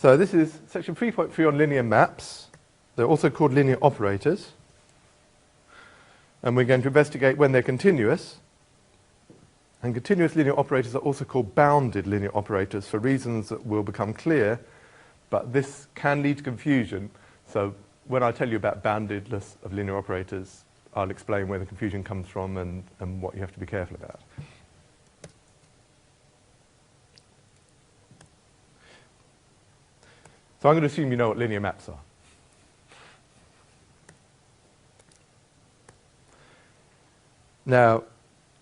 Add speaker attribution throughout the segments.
Speaker 1: So this is section 3.3 on linear maps. They're also called linear operators. And we're going to investigate when they're continuous. And continuous linear operators are also called bounded linear operators for reasons that will become clear, but this can lead to confusion. So when I tell you about boundedness of linear operators, I'll explain where the confusion comes from and what you have to be careful about. So I'm going to assume you know what linear maps are. Now,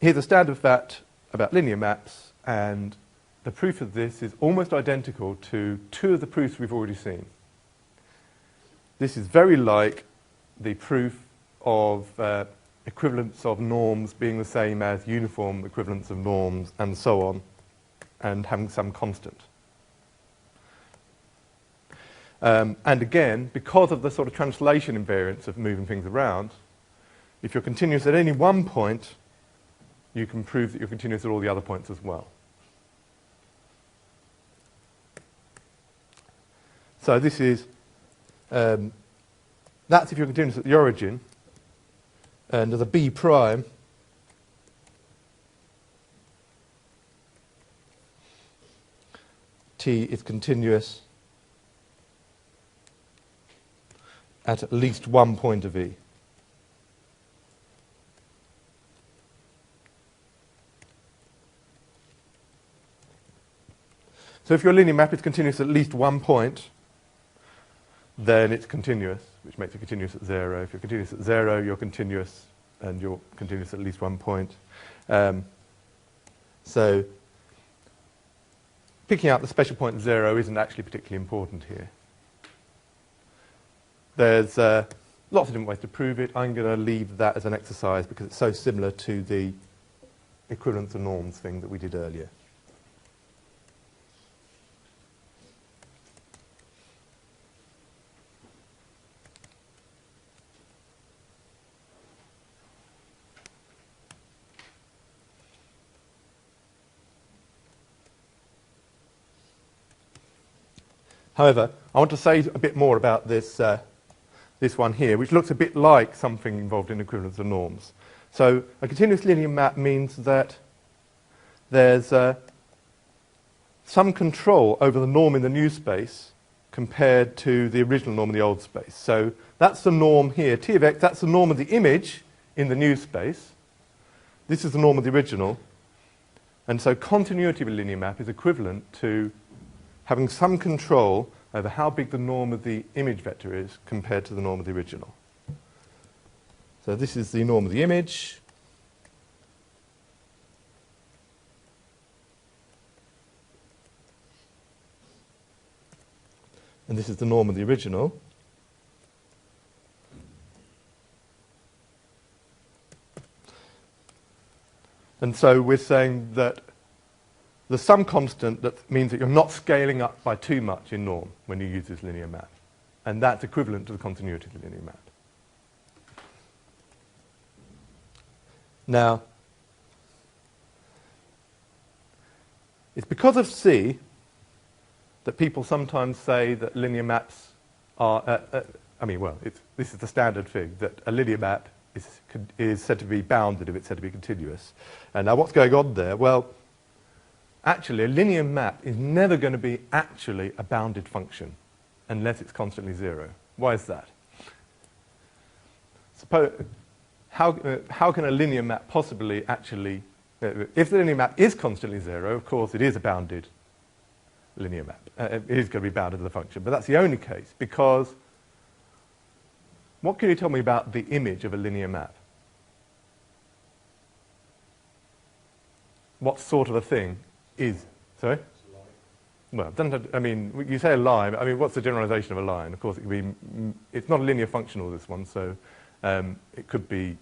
Speaker 1: here's a standard fact about linear maps, and the proof of this is almost identical to two of the proofs we've already seen. This is very like the proof of equivalence of norms being the same as uniform equivalence of norms and so on, and having some constant. And again, because of the sort of translation invariance of moving things around, if you're continuous at any one point, you can prove that you're continuous at all the other points as well. So this is, that's if you're continuous at the origin, and as a B prime, T is continuous at least one point of E. So if your linear map is continuous at least one point, then it's continuous, which makes it continuous at 0. If you're continuous at 0, you're continuous, and you're continuous at least one point. So picking out the special point at 0 isn't actually particularly important here. There's lots of different ways to prove it. I'm going to leave that as an exercise because it's so similar to the equivalence of norms thing that we did earlier. However, I want to say a bit more about this, this one here, which looks a bit like something involved in equivalence of norms. So a continuous linear map means that there's some control over the norm in the new space compared to the original norm in the old space. So that's the norm here, T of x, that's the norm of the image in the new space. This is the norm of the original. And so continuity of a linear map is equivalent to having some control over how big the norm of the image vector is compared to the norm of the original. So this is the norm of the image. And this is the norm of the original. And so we're saying that there's some constant that means that you're not scaling up by too much in norm when you use this linear map. And that's equivalent to the continuity of the linear map. Now, it's because of C that people sometimes say that linear maps are, this is the standard thing, that a linear map is said to be bounded if it's said to be continuous. And now what's going on there? Well, actually, a linear map is never going to be actually a bounded function unless it's constantly 0. Why is that? Suppose, how can a linear map possibly actually... if the linear map is constantly 0, of course, it is a bounded linear map. It is going to be bounded to the function. But that's the only case, because what can you tell me about the image of a linear map? What sort of a thing is... Sorry? Well, you say a line. I mean, what's the generalization of a line? Of course, it could be... It's not a linear functional, this one, so it could be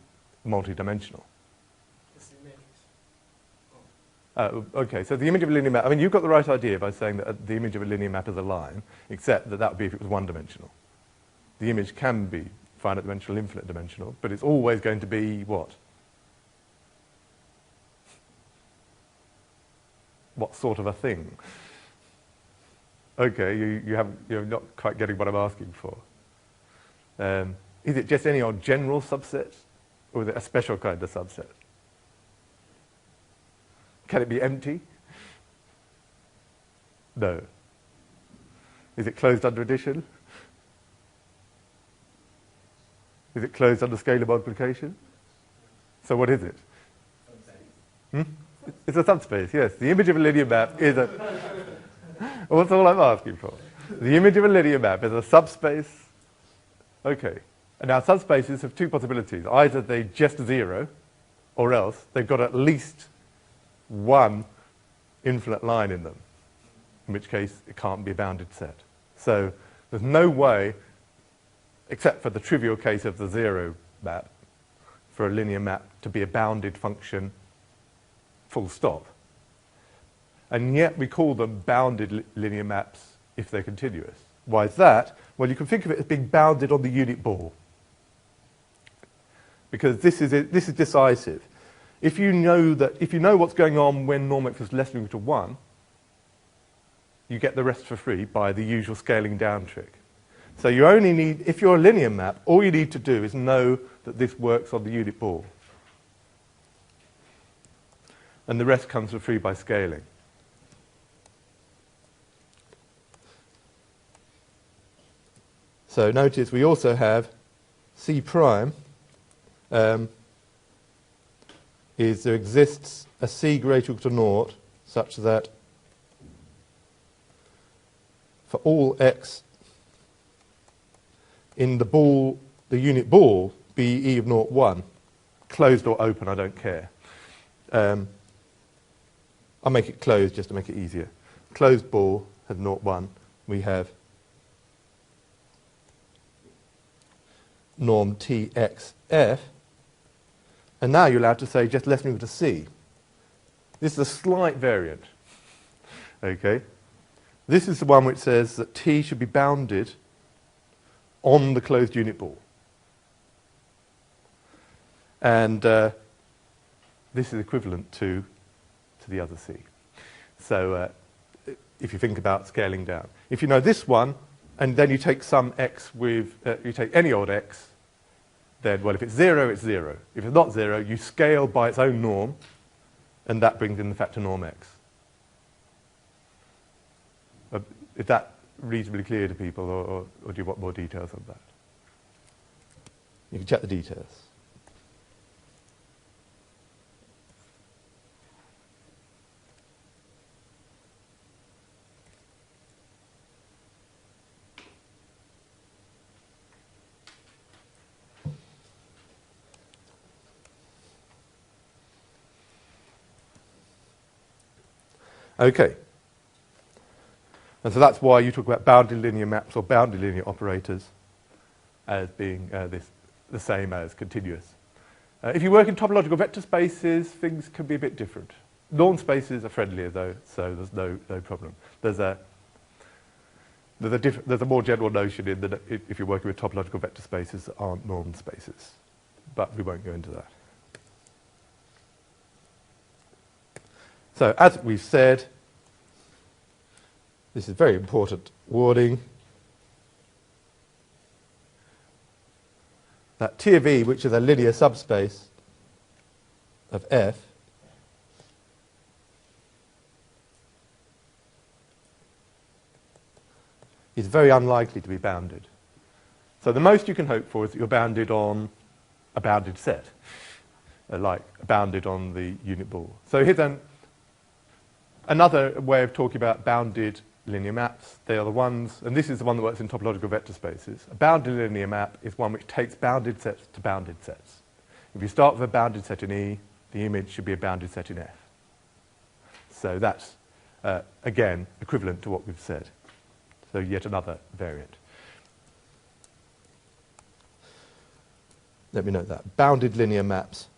Speaker 1: multi-dimensional. Okay, so the image of a linear map... I mean, you've got the right idea by saying that the image of a linear map is a line, except that that would be if it was one-dimensional. The image can be finite-dimensional, infinite-dimensional, but it's always going to be what? What sort of a thing? Okay, you're not quite getting what I'm asking for. Is it just any old general subset, or is it a special kind of subset? Can it be empty? No. Is it closed under addition? Is it closed under scalar multiplication? So what is it? It's a subspace, yes. The image of a linear map is a... Well, that's all I'm asking for. The image of a linear map is a subspace. Okay. And now subspaces have two possibilities. Either they're just zero, or else they've got at least one infinite line in them, in which case it can't be a bounded set. So there's no way, except for the trivial case of the zero map, for a linear map to be a bounded function full stop. And yet we call them bounded linear maps if they're continuous. Why is that? Well, you can think of it as being bounded on the unit ball. Because this is decisive. If you know what's going on when norm x is less than or equal to 1, you get the rest for free by the usual scaling down trick. So you only need, if you're a linear map, all you need to do is know that this works on the unit ball. And the rest comes for free by scaling. So notice we also have C prime is there exists a C greater or equal to naught such that for all x in the ball, the unit ball, be E of naught 1, closed or open, I don't care. I'll make it closed just to make it easier. Closed ball has naught 1. We have norm TXF. And now you're allowed to say just less than or equal to C. This is a slight variant. Okay? This is the one which says that T should be bounded on the closed unit ball. And this is equivalent to the other C. So if you think about scaling down. If you know this one, and then you take some x with, you take any odd x, then, well, if it's 0, it's 0. If it's not 0, you scale by its own norm, and that brings in the factor norm x. Is that reasonably clear to people, or do you want more details on that? You can check the details. Okay. And so that's why you talk about bounded linear maps or bounded linear operators as being the same as continuous. If you work in topological vector spaces, things can be a bit different. Norm spaces are friendlier, though, so there's no problem. There's a more general notion in that if you're working with topological vector spaces that aren't norm spaces. But we won't go into that. So, as we've said, this is very important wording, that T of E, which is a linear subspace of F, is very unlikely to be bounded. So the most you can hope for is that you're bounded on a bounded set, like bounded on the unit ball. So here's another way of talking about bounded linear maps. They are the ones, and this is the one that works in topological vector spaces. A bounded linear map is one which takes bounded sets to bounded sets. If you start with a bounded set in E, the image should be a bounded set in F. So that's, again, equivalent to what we've said. So yet another variant. Let me note that. Bounded linear maps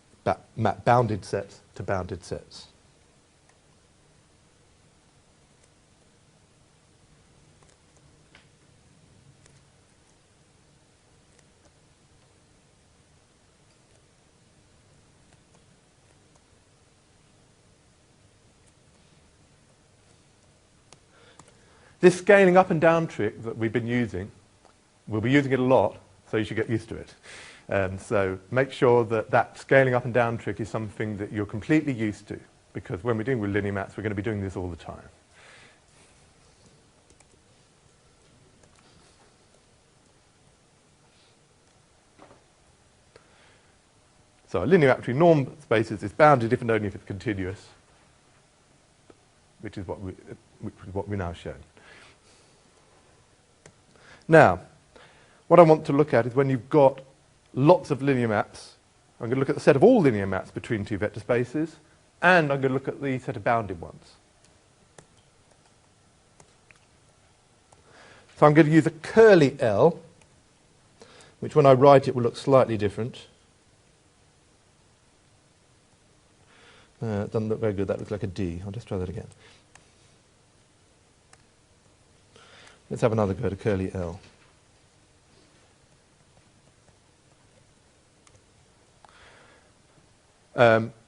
Speaker 1: map bounded sets to bounded sets. This scaling up and down trick that we've been using, we'll be using it a lot, so you should get used to it. So make sure that that scaling up and down trick is something that you're completely used to, because when we're dealing with linear maps, we're going to be doing this all the time. So a linear map between norm spaces is bounded if and only if it's continuous, which is what we're now shown. Now, what I want to look at is when you've got lots of linear maps. I'm going to look at the set of all linear maps between two vector spaces, and I'm going to look at the set of bounded ones. So I'm going to use a curly L, which when I write it will look slightly different. It doesn't look very good. That looks like a D. I'll just try that again. Let's have another go at a curly L.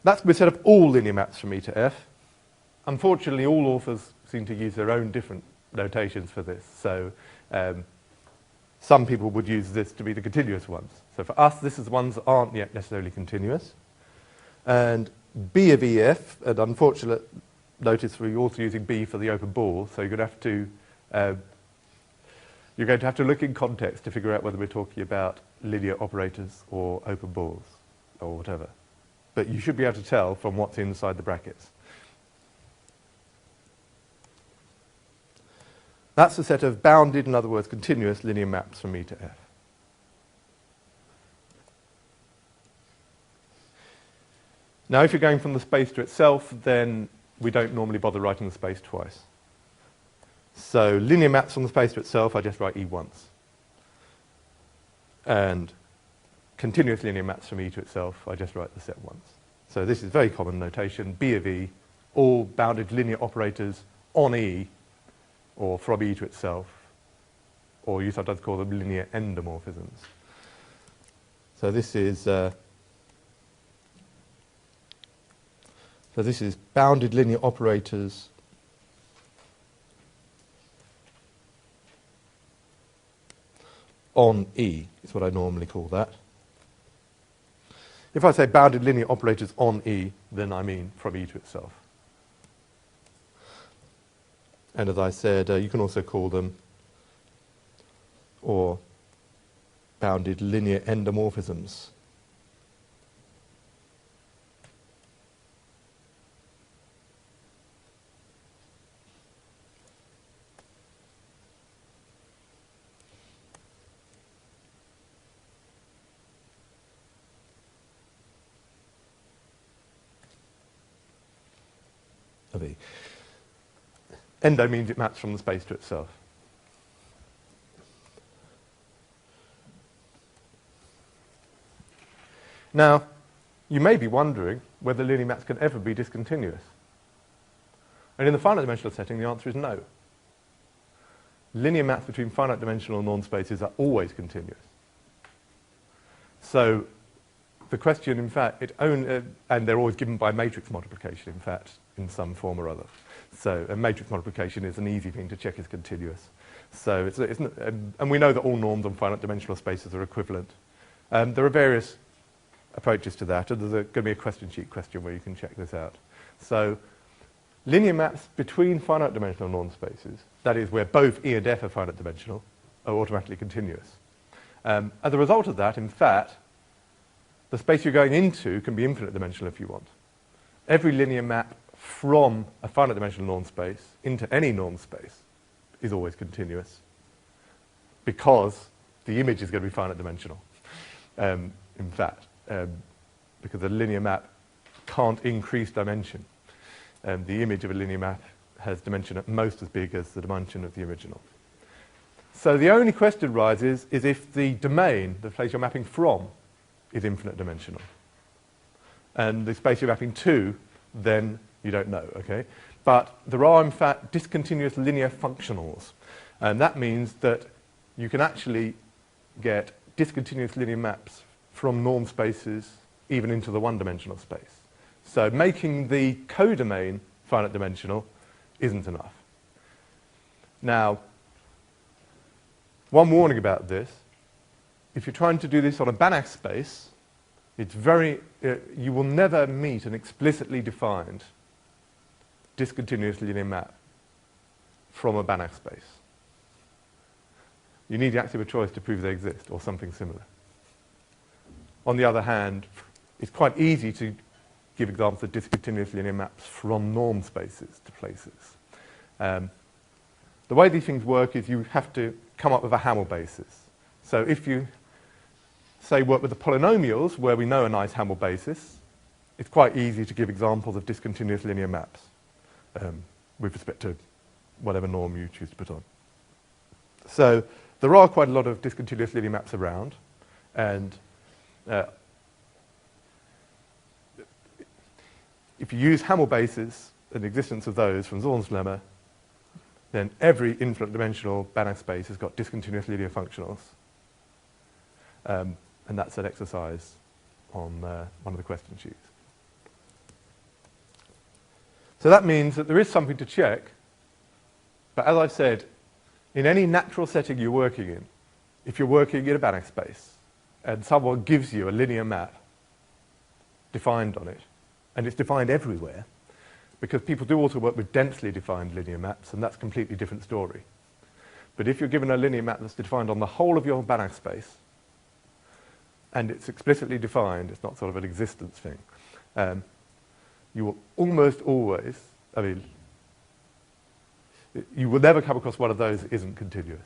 Speaker 1: That's the set of all linear maps from E to F. Unfortunately, all authors seem to use their own different notations for this. So some people would use this to be the continuous ones. So for us, this is the ones that aren't yet necessarily continuous. And B of EF, and unfortunately, notice we're also using B for the open ball, so you're going to have to look in context to figure out whether we're talking about linear operators or open balls or whatever. But you should be able to tell from what's inside the brackets. That's a set of bounded, in other words, continuous linear maps from E to F. Now, if you're going from the space to itself, then we don't normally bother writing the space twice. So linear maps from the space to itself, I just write E once. And continuous linear maps from E to itself, I just write the set once. So this is very common notation, B of E, all bounded linear operators on E, or from E to itself, or you sometimes call them linear endomorphisms. So this is bounded linear operators on E, is what I normally call that. If I say bounded linear operators on E, then I mean from E to itself. And as I said, you can also call them or bounded linear endomorphisms. Of E. Endo means it maps from the space to itself. Now, you may be wondering whether linear maps can ever be discontinuous. And in the finite dimensional setting, the answer is no. Linear maps between finite dimensional norm spaces are always continuous. So the question, in fact, and they're always given by matrix multiplication, in fact, in some form or other. So a matrix multiplication is an easy thing to check is continuous. So and we know that all norms on finite dimensional spaces are equivalent. There are various approaches to that, and there's going to be a question sheet question where you can check this out. So linear maps between finite dimensional norm spaces, that is where both E and F are finite dimensional, are automatically continuous. As a result of that, in fact, the space you're going into can be infinite dimensional if you want. Every linear map from a finite dimensional norm space into any norm space is always continuous because the image is going to be finite dimensional, in fact, because a linear map can't increase dimension. The image of a linear map has dimension at most as big as the dimension of the original. So the only question arises is if the domain, the place you're mapping from, is infinite dimensional. And the space you're mapping to, then you don't know, okay? But there are, in fact, discontinuous linear functionals. And that means that you can actually get discontinuous linear maps from norm spaces even into the one-dimensional space. So making the codomain finite dimensional isn't enough. Now, one warning about this, if you're trying to do this on a Banach space, it's you will never meet an explicitly defined discontinuous linear map from a Banach space. You need the axiom of choice to prove they exist, or something similar. On the other hand, it's quite easy to give examples of discontinuous linear maps from norm spaces to places. The way these things work is you have to come up with a Hamel basis. So if you, say, work with the polynomials, where we know a nice Hamel basis, it's quite easy to give examples of discontinuous linear maps with respect to whatever norm you choose to put on. So there are quite a lot of discontinuous linear maps around, and if you use Hamel bases and the existence of those from Zorn's lemma, then every infinite dimensional Banach space has got discontinuous linear functionals. And that's an exercise on one of the question sheets. So that means that there is something to check, but as I've said, in any natural setting you're working in, if you're working in a Banach space and someone gives you a linear map defined on it, and it's defined everywhere, because people do also work with densely defined linear maps, and that's a completely different story. But if you're given a linear map that's defined on the whole of your Banach space, and it's explicitly defined, it's not sort of an existence thing, you will almost always, you will never come across one of those that isn't continuous.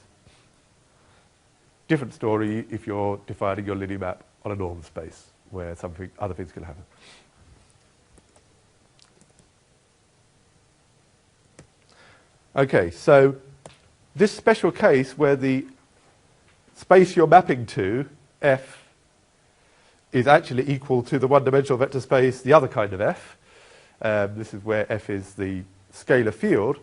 Speaker 1: Different story if you're defining your linear map on a norm space, where other things can happen. Okay, so this special case where the space you're mapping to, F, is actually equal to the one-dimensional vector space, the other kind of F. This is where F is the scalar field,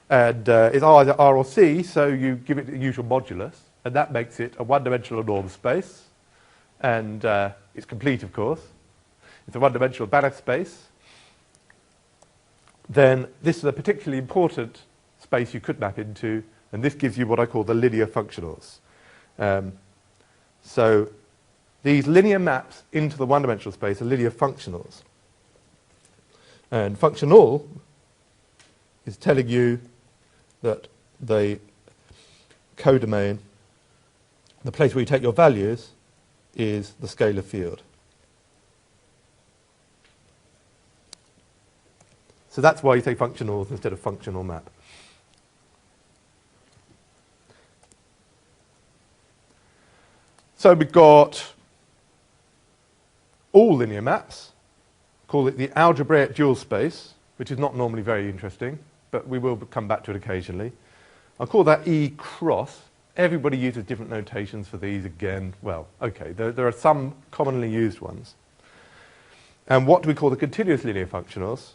Speaker 1: and it's either R or C, so you give it the usual modulus, and that makes it a one-dimensional norm space, and it's complete, of course. It's a one-dimensional Banach space. Then this is a particularly important space you could map into, and this gives you what I call the linear functionals. So these linear maps into the one-dimensional space are linear functionals. And functional is telling you that the codomain, the place where you take your values, is the scalar field. So that's why you say functionals instead of functional map. So we've got all linear maps, call it the algebraic dual space, which is not normally very interesting, but we will come back to it occasionally. I'll call that E cross. Everybody uses different notations for these again. Well, okay, there are some commonly used ones. And what do we call the continuous linear functionals?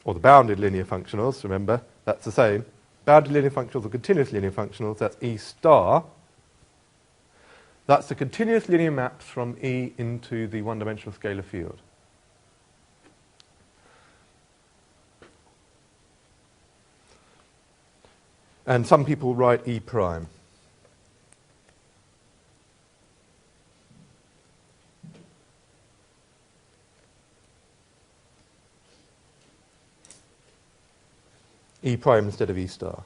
Speaker 1: Or the bounded linear functionals, remember, that's the same. Bounded linear functionals or continuous linear functionals, that's E star. That's the continuous linear maps from E into the one-dimensional scalar field. And some people write E prime. E prime instead of E star.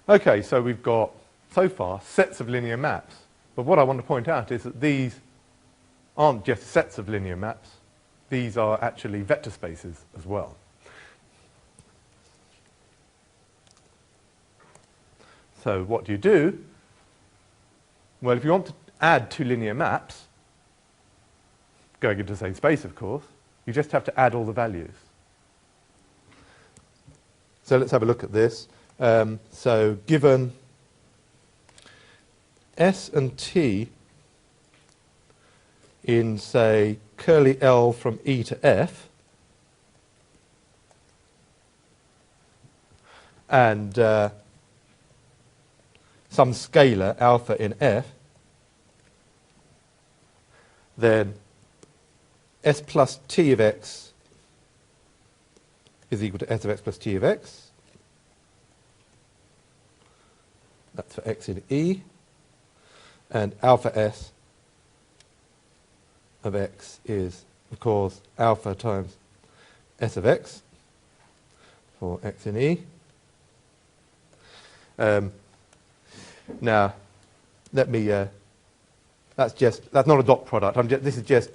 Speaker 1: Okay, so we've got, so far, sets of linear maps. But what I want to point out is that these aren't just sets of linear maps. These are actually vector spaces as well. So what do you do? Well, if you want to add two linear maps, going into the same space, of course, you just have to add all the values. So let's have a look at this. So given S and T in, say, curly L from E to F, and some scalar alpha in F, then S plus T of x is equal to S of x plus T of x. That's for x in E. And alpha S of x is, of course, alpha times S of x for x in E. Now, let me, that's not a dot product. This is just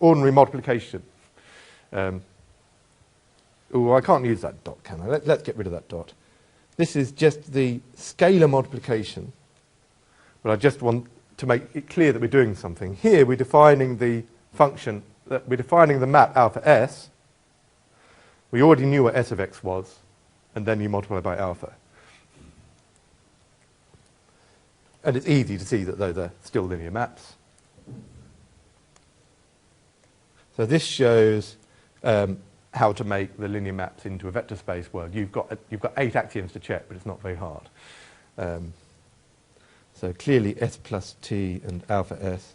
Speaker 1: ordinary multiplication. Oh, I can't use that dot, can I? Let's get rid of that dot. This is just the scalar multiplication, but I just want to make it clear that we're doing something. Here we're defining the function, we're defining the map alpha s. We already knew what s of x was, and then you multiply by alpha. And it's easy to see that those are still linear maps. So this shows how to make the linear maps into a vector space world. You've got 8 axioms to check, but it's not very hard. So clearly S plus T and alpha S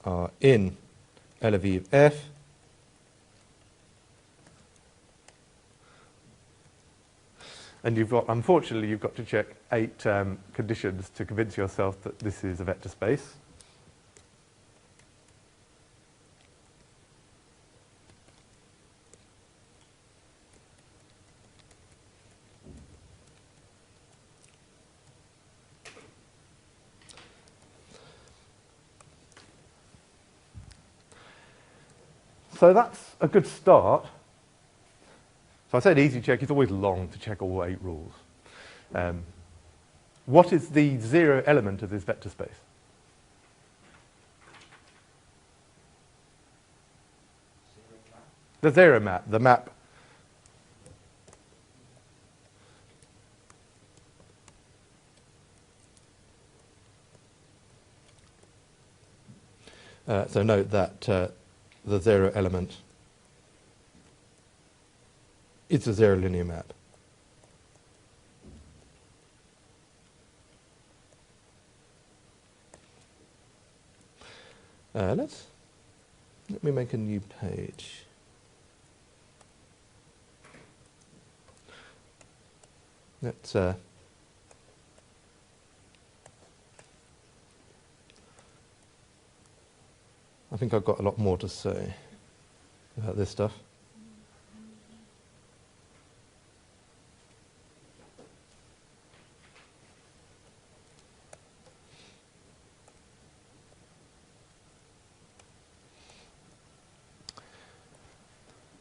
Speaker 1: are in L of E of F. And unfortunately, you've got to check 8 conditions to convince yourself that this is a vector space. So that's a good start. So I said easy check, it's always long to check all 8 rules. What is the 0 element of this vector space? The 0 map, the map. So note that the 0 element is a 0 linear map. Let me make a new page. Let's I think I've got a lot more to say about this stuff.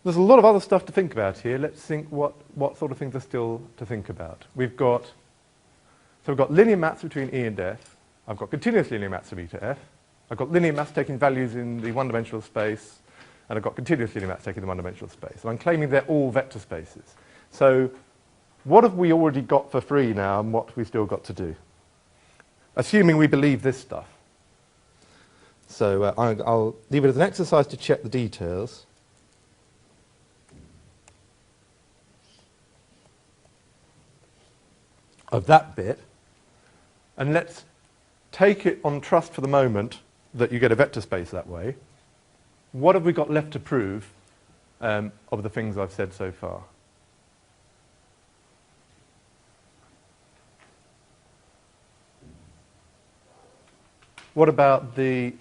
Speaker 1: There's a lot of other stuff to think about here. Let's think what sort of things are still to think about. We've got linear maps between E and F. I've got continuous linear maps from E to F. I've got linear maps taking values in the one-dimensional space, and I've got continuous linear maps taking the one-dimensional space. And I'm claiming they're all vector spaces. So what have we already got for free now, and what have we still got to do? Assuming we believe this stuff. So I'll leave it as an exercise to check the details. Of that bit, and let's take it on trust for the moment that you get a vector space that way. What have we got left to prove of the things I've said so far? What about the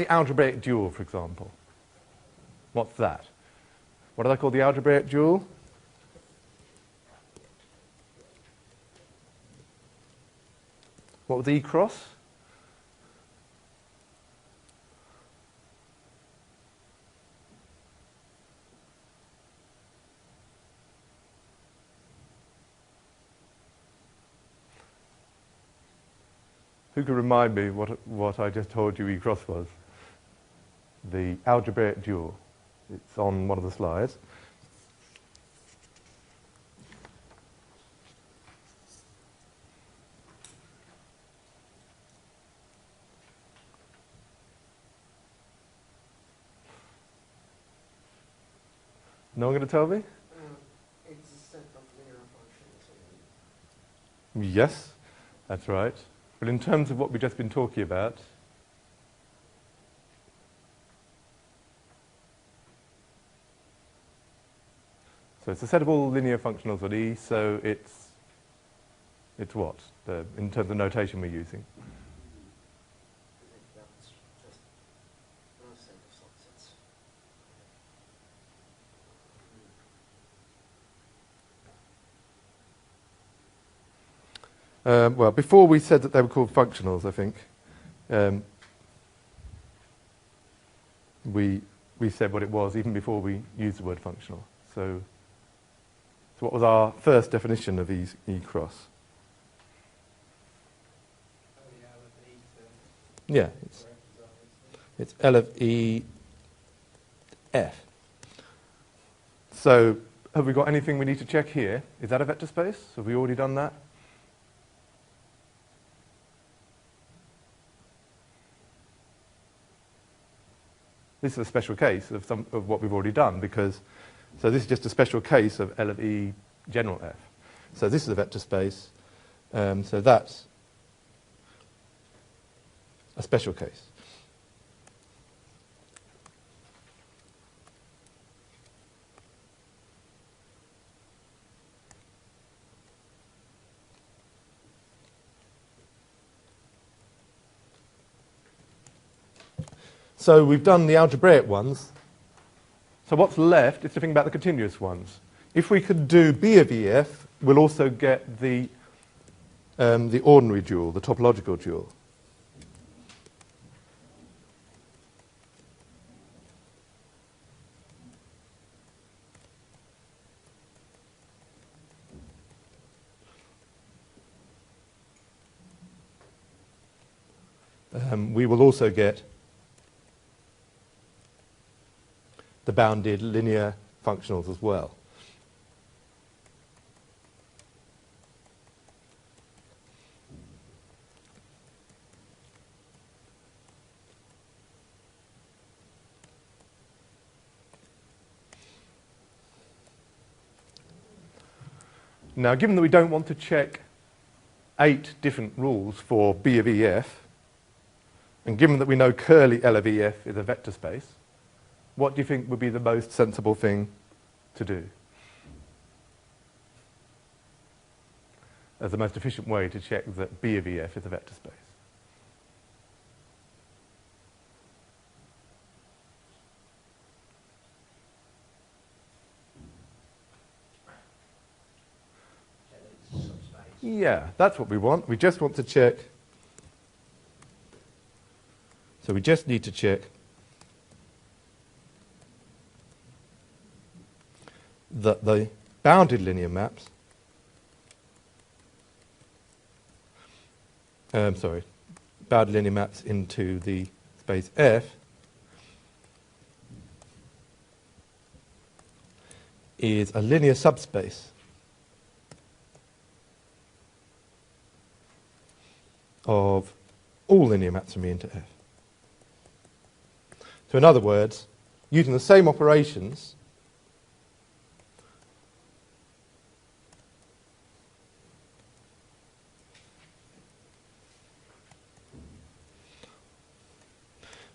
Speaker 1: algebraic dual, for example? What's that? What did I call the algebraic dual? What was E cross? Who can remind me what I just told you E cross was? The algebraic dual. It's on one of the slides. No one going to tell me?
Speaker 2: It's a set of linear
Speaker 1: Yes, that's right. But in terms of what we've just been talking about, so it's a set of all linear functionals at E, so it's what, in terms of notation we're using? Well, before we said that they were called functionals, I think. We said what it was even before we used the word functional. So what was our first definition of E cross? Yeah, it's L of E F. So have we got anything we need to check here? Is that a vector space? Have we already done that? This is a special case of what we've already done, because so this is just a special case of L of E general F. So this is a vector space, so that's a special case. So we've done the algebraic ones. So what's left is to think about the continuous ones. If we could do B of EF, we'll also get the ordinary dual, the topological dual. We will also get the bounded linear functionals as well. Now, given that we don't want to check 8 different rules for B of EF, and given that we know curly L of EF is a vector space, what do you think would be the most sensible thing to do as the most efficient way to check that B of EF is a vector space? Yeah, that's what we want. We just want to check. So we just need to check that the bounded linear maps, bounded linear maps into the space F is a linear subspace of all linear maps from E into F. So in other words, using the same operations,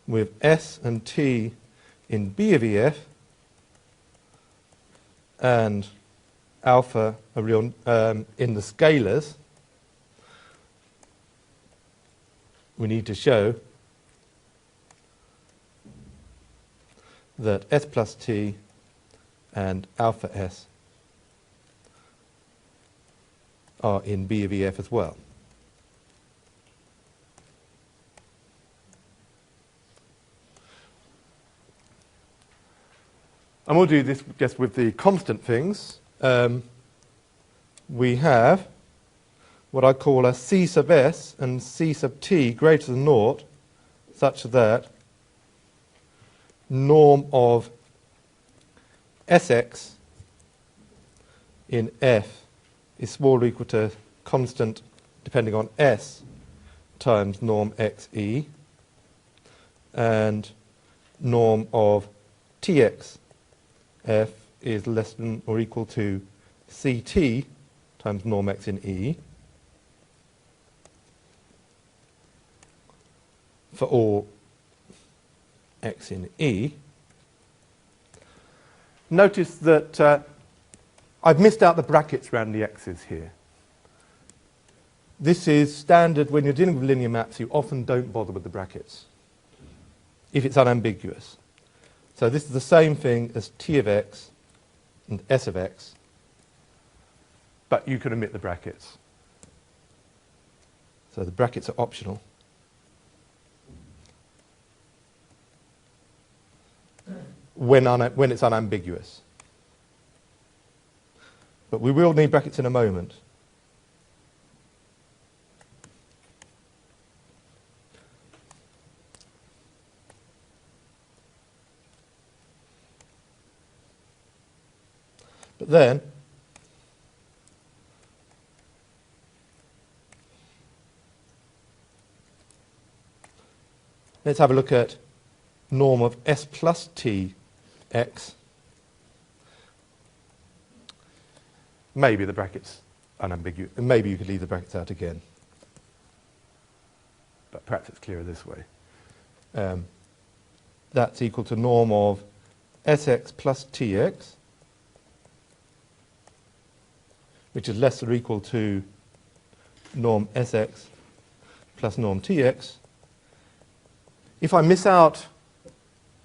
Speaker 1: with S and T in B of EF and alpha a real in the scalars, we need to show that S plus T and alpha S are in B of EF as well. And we'll do this just with the constant things. We have what I call a C sub S and C sub T greater than naught, such that norm of Sx in F is small or equal to constant depending on S times norm xe, and norm of Tx F is less than or equal to Ct times norm x in E. for all x in E. Notice that I've missed out the brackets around the x's here. This is standard when you're dealing with linear maps. You often don't bother with the brackets if it's unambiguous. So this is the same thing as t of x and s of x, but you can omit the brackets. So the brackets are optional. When it's unambiguous. But we will need brackets in a moment. But then, let's have a look at norm of s plus t x. Maybe the brackets unambiguous. Maybe you could leave the brackets out again. But perhaps it's clearer this way. That's equal to norm of sx plus tx, which is less or equal to norm sx plus norm tx. If I miss out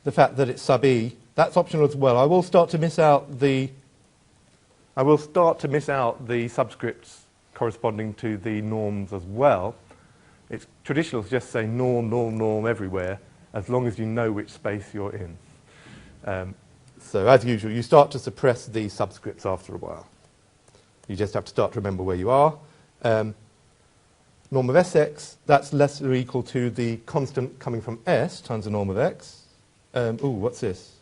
Speaker 1: the fact that it's sub e, that's optional as well. I will start to miss out the subscripts corresponding to the norms as well. It's traditional to just say norm, norm, norm everywhere, as long as you know which space you're in. So as usual, you start to suppress the subscripts after a while. You just have to start to remember where you are. Norm of Sx, that's less or equal to the constant coming from S times the norm of x. What's this?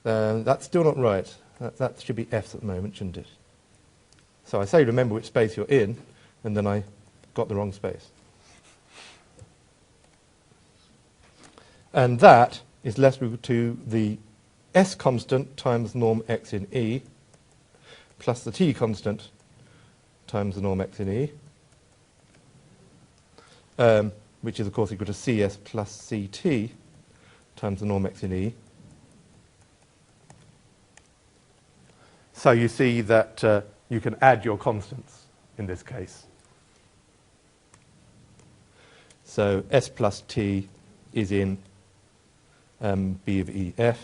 Speaker 1: That's still not right. That should be F's at the moment, shouldn't it? So I say remember which space you're in, and then I got the wrong space. And that is less or equal to the S constant times norm x in E, plus the T constant times the norm x in E, which is, of course, equal to CS plus CT times the norm x in E. So you see that you can add your constants in this case. So S plus T is in B of EF,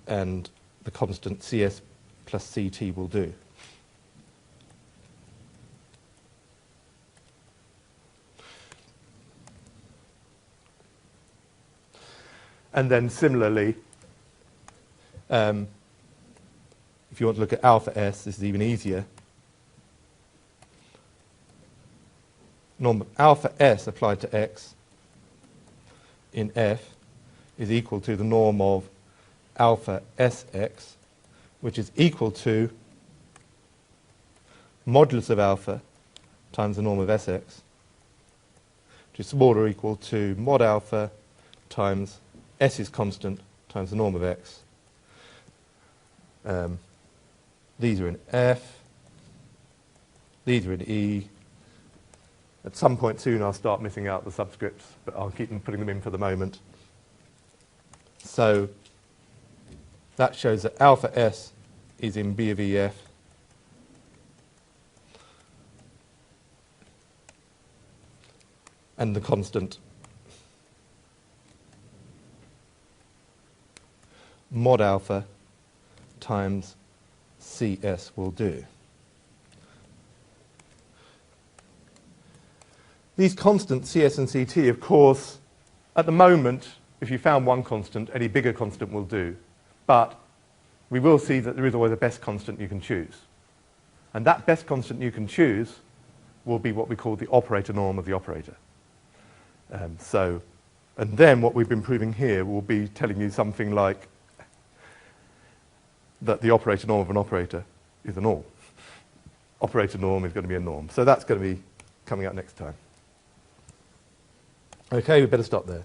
Speaker 1: and the constant CS plus CT will do. And then similarly, if you want to look at alpha S, this is even easier. Norm of alpha S applied to x in F is equal to the norm of alpha Sx, which is equal to modulus of alpha times the norm of Sx, which is smaller or equal to mod alpha times S's constant times the norm of x. These are in F, these are in E. At some point soon I'll start missing out the subscripts, but I'll keep putting them in for the moment. So that shows that alpha S is in B of EF, and the constant mod alpha times CS will do. These constants, CS and CT, of course, at the moment, if you found one constant, any bigger constant will do. But we will see that there is always a best constant you can choose. And that best constant you can choose will be what we call the operator norm of the operator. And then what we've been proving here will be telling you something like that the operator norm of an operator is a norm. Operator norm is going to be a norm. So that's going to be coming up next time. Okay, we better stop there.